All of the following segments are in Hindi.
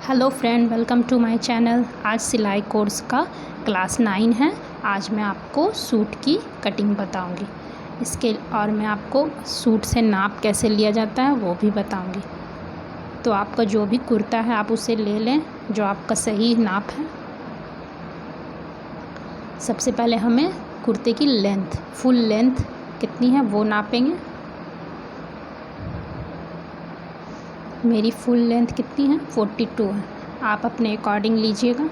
Hello friend, welcome to my channel. आज सिलाई कोर्स का क्लास 9 है। आज मैं आपको सूट की कटिंग बताऊंगी और मैं आपको सूट से नाप कैसे लिया जाता है वो भी बताऊंगी। तो आपका जो भी कुर्ता है आप उसे ले लें जो आपका सही नाप है। सबसे पहले हमें कुर्ते की लेंथ, फुल लेंथ कितनी है वो नापेंगे। मेरी फुल लेंथ कितनी है? 42 है। आप अपने अकॉर्डिंग लीजिएगा।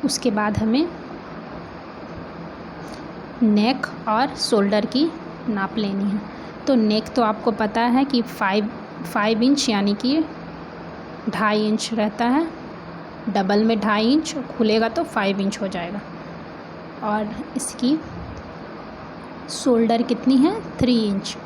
उसके बाद हमें नेक और शोल्डर की नाप लेनी है। तो नेक तो आपको पता है कि 5 इंच यानी कि 2.5 इंच रहता है। डबल में 2.5 इंच, खुलेगा तो 5 इंच हो जाएगा। और इसकी शोल्डर कितनी है? 3 इंच।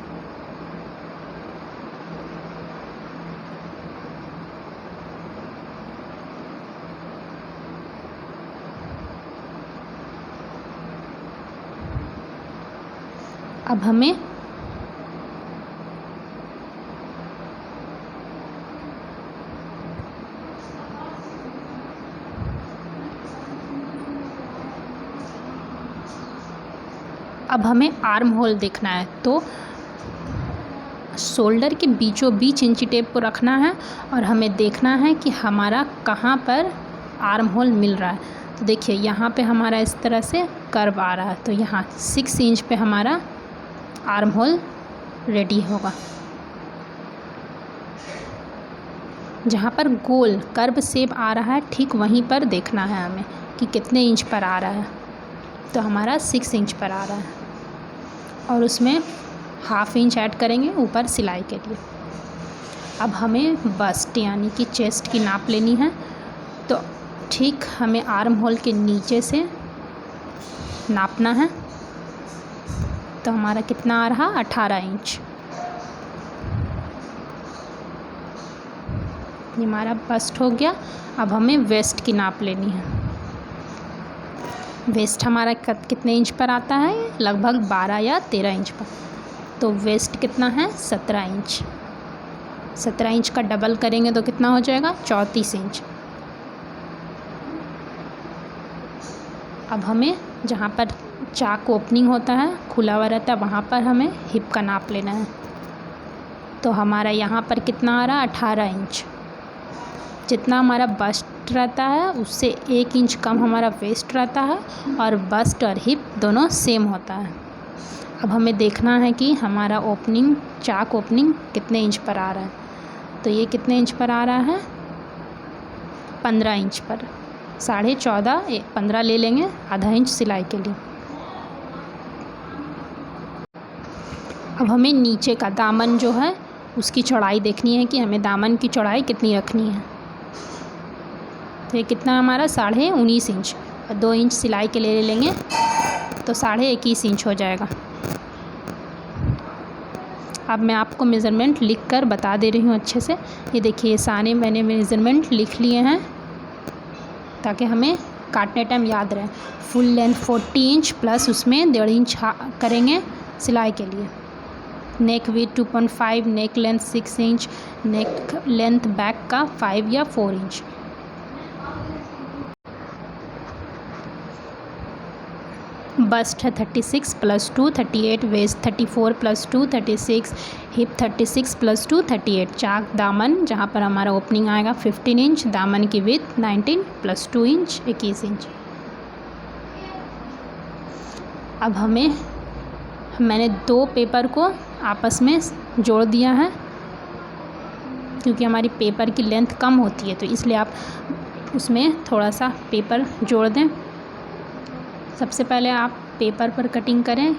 अब हमें आर्म होल देखना है। तो शोल्डर के बीचों बीच इंची टेप को रखना है और हमें देखना है कि हमारा कहाँ पर आर्म होल मिल रहा है। तो देखिए यहाँ पे हमारा इस तरह से कर्व आ रहा है, तो यहाँ 6 इंच पे हमारा आर्म होल रेडी होगा। जहाँ पर गोल कर्व शेप आ रहा है ठीक वहीं पर देखना है हमें कि कितने इंच पर आ रहा है। तो हमारा 6 इंच पर आ रहा है और उसमें 1/2 इंच ऐड करेंगे ऊपर सिलाई के लिए। अब हमें बस्ट यानी कि चेस्ट की नाप लेनी है। तो ठीक हमें आर्म होल के नीचे से नापना है। तो हमारा कितना आ रहा? 18 इंच। ये हमारा बस्ट हो गया। अब हमें वेस्ट की नाप लेनी है। वेस्ट हमारा कितने इंच पर आता है? लगभग 12 या 13 इंच पर। तो वेस्ट कितना है? 17 इंच। 17 इंच का डबल करेंगे तो कितना हो जाएगा? 34 इंच। अब हमें जहाँ पर चाक ओपनिंग होता है, खुला हुआ रहता है, वहाँ पर हमें हिप का नाप लेना है। तो हमारा यहाँ पर कितना आ रहा? 18 इंच। जितना हमारा बस्ट रहता है उससे 1 इंच कम हमारा वेस्ट रहता है और बस्ट और हिप दोनों सेम होता है। अब हमें देखना है कि हमारा चाक ओपनिंग कितने इंच पर आ रहा है। तो ये कितने इंच पर आ रहा है? 15 इंच पर। 14.5 15 ले लेंगे, आधा इंच सिलाई के लिए। अब हमें नीचे का दामन जो है उसकी चौड़ाई देखनी है कि हमें दामन की चौड़ाई कितनी रखनी है। तो ये कितना हमारा? 19.5 इंच और 2 इंच सिलाई के लिए ले लेंगे तो 21.5 इंच हो जाएगा। अब मैं आपको मेज़रमेंट लिख कर बता दे रही हूँ अच्छे से। ये देखिए, ये सारे मैंने मेज़रमेंट लिख लिए हैं ताकि हमें काटने टाइम याद रहे। फुल लेंथ 40 इंच प्लस उसमें 1.5 इंच करेंगे सिलाई के लिए। नेक विड्थ 2.5, नेक लेंथ 6 इंच, नेक लेंथ बैक का 5 या 4 इंच। बस्ट है 36 + 2 38, वेस्ट 34 + 2 36, हिप 36 + 2 38। चाक दामन जहाँ पर हमारा ओपनिंग आएगा 15 इंच, दामन की विड्थ 19 + 2 इंच 21 इंच। अब मैंने 2 पेपर को आपस में जोड़ दिया है क्योंकि हमारी पेपर की लेंथ कम होती है, तो इसलिए आप उसमें थोड़ा सा पेपर जोड़ दें। सबसे पहले आप पेपर पर कटिंग करें,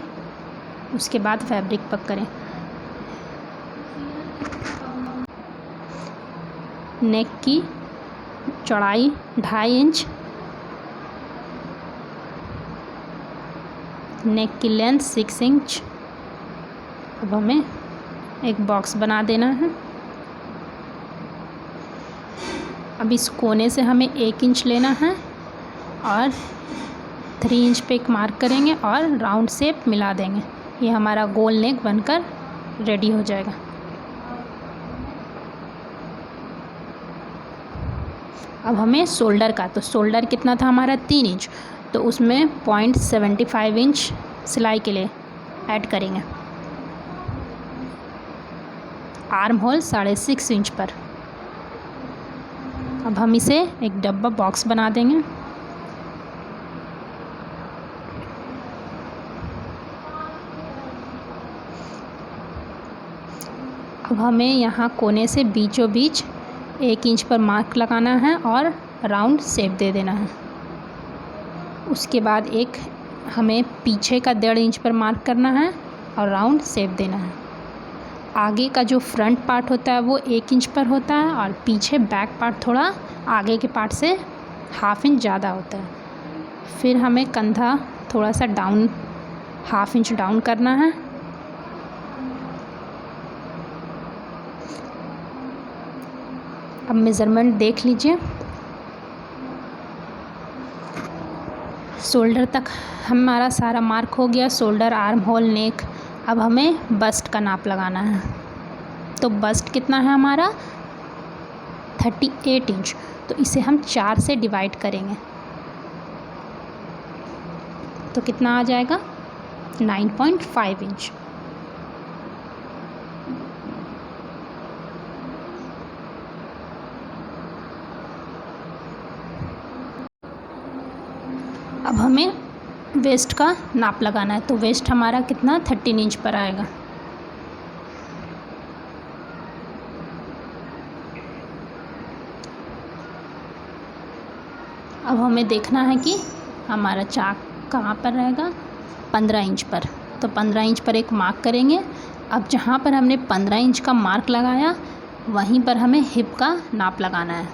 उसके बाद फैब्रिक पर करें। नेक की चौड़ाई 2.5 इंच, नेक की लेंथ 6 इंच। अब हमें एक बॉक्स बना देना है। अब इस कोने से हमें 1 इंच लेना है और 3 इंच पे एक मार्क करेंगे और राउंड शेप मिला देंगे। ये हमारा गोल नेक बनकर रेडी हो जाएगा। अब हमें शोल्डर का, तो शोल्डर कितना था हमारा 3 इंच, तो उसमें 0.75 इंच सिलाई के लिए ऐड करेंगे। आर्म होल 6.5 इंच पर। अब हम इसे एक डब्बा बॉक्स बना देंगे। अब हमें यहाँ कोने से बीचों बीच 1 इंच पर मार्क लगाना है और राउंड शेप दे देना है। उसके बाद एक हमें पीछे का 1.5 इंच पर मार्क करना है और राउंड शेप देना है। आगे का जो फ्रंट पार्ट होता है वो 1 इंच पर होता है और पीछे बैक पार्ट थोड़ा आगे के पार्ट से 1/2 इंच ज़्यादा होता है। फिर हमें कंधा थोड़ा सा डाउन 1/2 इंच डाउन करना है। अब मेज़रमेंट देख लीजिए। शोल्डर तक हमारा सारा मार्क हो गया, शोल्डर, आर्म होल, नेक। अब हमें बस्ट का नाप लगाना है। तो बस्ट कितना है हमारा 38 इंच, तो इसे हम 4 से डिवाइड करेंगे तो कितना आ जाएगा 9.5 इंच। अब हमें वेस्ट का नाप लगाना है। तो वेस्ट हमारा कितना 13 इंच पर आएगा। अब हमें देखना है कि हमारा चाक कहाँ पर रहेगा, 15 इंच पर। तो 15 इंच पर एक मार्क करेंगे। अब जहाँ पर हमने 15 इंच का मार्क लगाया वहीं पर हमें हिप का नाप लगाना है।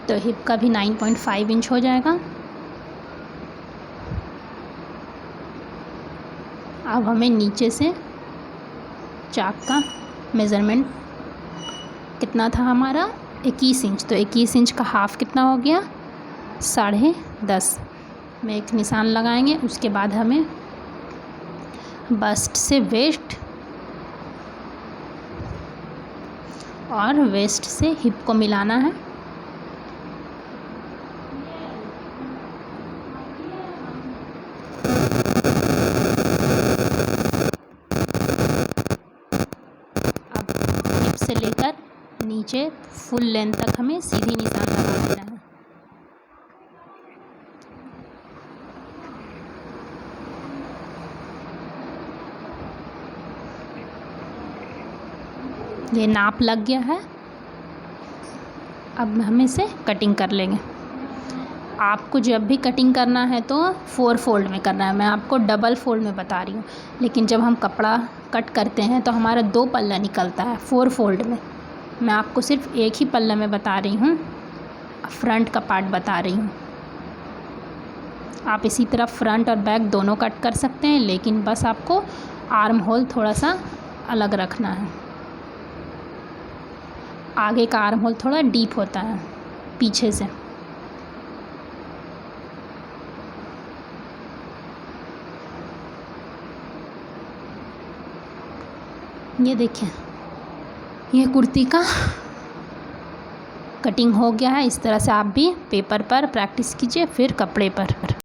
तो हिप का भी 9.5 इंच हो जाएगा। अब हमें नीचे से चाक का मेज़रमेंट कितना था हमारा 21 इंच, तो 21 इंच का हाफ कितना हो गया 10.5 में एक निशान लगाएंगे। उसके बाद हमें बस्ट से वेस्ट और वेस्ट से हिप को मिलाना है। से लेकर नीचे फुल लेंथ तक हमें सीधी निशान लगा देना है। ये नाप लग गया है। अब हम इसे कटिंग कर लेंगे। आपको जब भी कटिंग करना है तो 4 फोल्ड में करना है। मैं आपको डबल फोल्ड में बता रही हूँ, लेकिन जब हम कपड़ा कट करते हैं तो हमारा 2 पल्ला निकलता है 4 फोल्ड में। मैं आपको सिर्फ एक ही पल्ला में बता रही हूँ, फ्रंट का पार्ट बता रही हूँ। आप इसी तरह फ्रंट और बैक दोनों कट कर सकते हैं, लेकिन बस आपको आर्म होल थोड़ा सा अलग रखना है। आगे का आर्म होल थोड़ा डीप होता है पीछे से। ये देखिए, ये कुर्ती का कटिंग हो गया है। इस तरह से आप भी पेपर पर प्रैक्टिस कीजिए, फिर कपड़े पर।